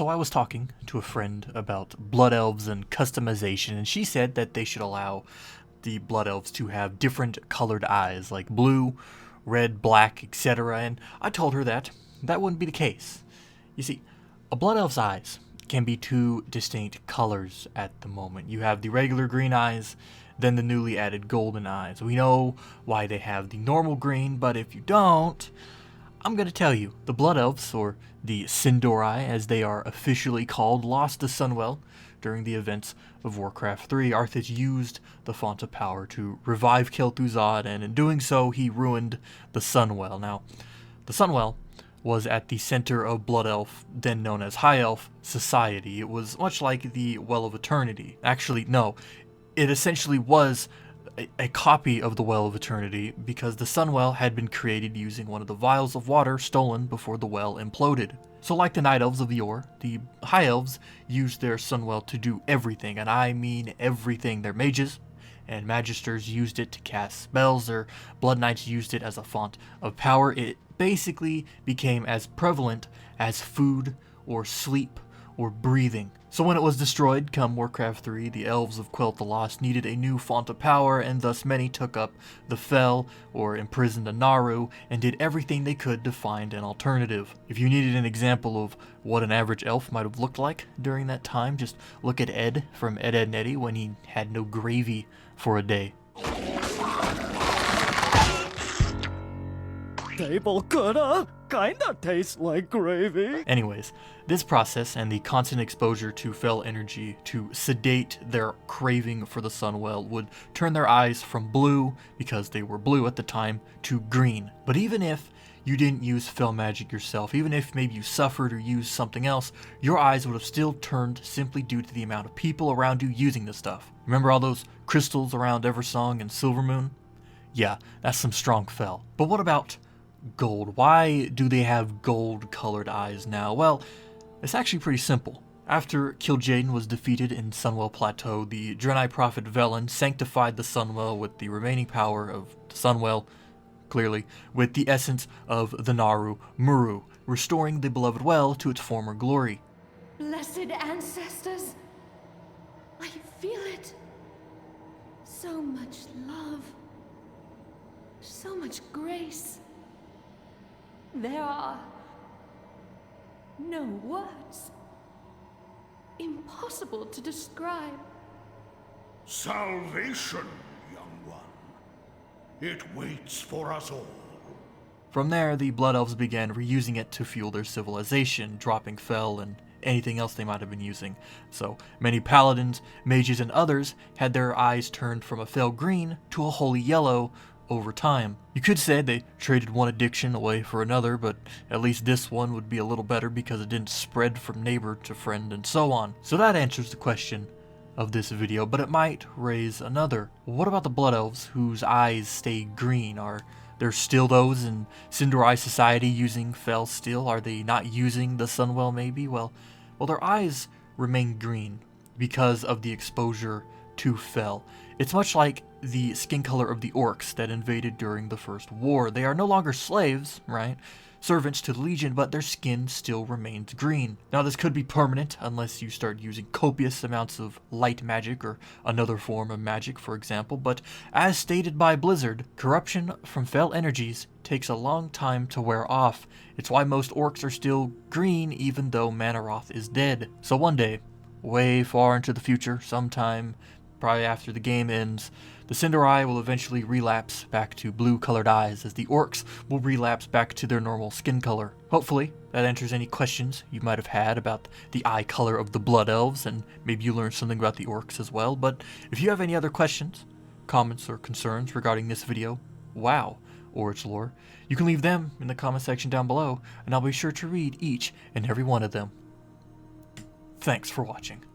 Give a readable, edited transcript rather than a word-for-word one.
So I was talking to a friend about Blood Elves and customization, and she said that they should allow the Blood Elves to have different colored eyes, like blue, red, black, etc. And I told her that wouldn't be the case. You see, a Blood Elf's eyes can be two distinct colors at the moment. You have the regular green eyes, then the newly added golden eyes. We know why they have the normal green, but if you don't, I'm going to tell you. The Blood Elves, or the Sin'dorei as they are officially called, lost the Sunwell during the events of Warcraft 3. Arthas used the Font of Power to revive Quel'Thuzad, and in doing so, he ruined the Sunwell. Now, the Sunwell was at the center of Blood Elf, then known as High Elf, society. It was much like the Well of Eternity. Actually, no. It essentially was a copy of the Well of Eternity, because the Sunwell had been created using one of the vials of water stolen before the well imploded. So like the Night Elves of yore, the High Elves used their Sunwell to do everything, and I mean everything. Their mages and magisters used it to cast spells, their Blood Knights used it as a font of power. It basically became as prevalent as food or sleep or breathing. So when it was destroyed come Warcraft 3, the Elves of Quel'thalas needed a new font of power, and thus many took up the Fel, or imprisoned a Naru, and did everything they could to find an alternative. If you needed an example of what an average elf might have looked like during that time, just look at Ed from Ed, Edd n Eddy when he had no gravy for a day. Table coulda kinda tastes like gravy. Anyways, this process and the constant exposure to Fel energy to sedate their craving for the Sunwell would turn their eyes from blue, because they were blue at the time, to green. But even if you didn't use Fel magic yourself, even if maybe you suffered or used something else, your eyes would have still turned simply due to the amount of people around you using this stuff. Remember all those crystals around Eversong and Silvermoon? Yeah, that's some strong Fel. But what about gold? Why do they have gold colored eyes now? Well, it's actually pretty simple. After Kil'jaeden was defeated in Sunwell Plateau, the Draenei prophet Velen sanctified the Sunwell with the remaining power of the Sunwell, clearly, with the essence of the Naru Muru, restoring the beloved well to its former glory. Blessed ancestors, I feel it. So much love, so much grace. There are no words. Impossible to describe. Salvation, young one. It waits for us all. From there, the Blood Elves began reusing it to fuel their civilization, dropping Fel and anything else they might have been using. So many paladins, mages, and others had their eyes turned from a Fel green to a holy yellow over time. You could say they traded one addiction away for another, but at least this one would be a little better because it didn't spread from neighbor to friend and so on. So that answers the question of this video, but it might raise another. What about the Blood Elves whose eyes stay green? Are there still those in Sin'dorei society using Fel still? Are they not using the Sunwell maybe? Well, their eyes remain green because of the exposure to Fel. It's much like the skin color of the orcs that invaded during the First War. They are no longer slaves, right? Servants to the Legion, but their skin still remains green. Now this could be permanent unless you start using copious amounts of light magic or another form of magic, for example, but as stated by Blizzard, corruption from Fel energies takes a long time to wear off. It's why most orcs are still green even though Manaroth is dead. So one day, way far into the future, sometime probably after the game ends, the Sin'dorei will eventually relapse back to blue-colored eyes, as the orcs will relapse back to their normal skin color. Hopefully, that answers any questions you might have had about the eye color of the Blood Elves, and maybe you learned something about the orcs as well. But if you have any other questions, comments, or concerns regarding this video, WoW, or its lore, you can leave them in the comment section down below, and I'll be sure to read each and every one of them. Thanks for watching.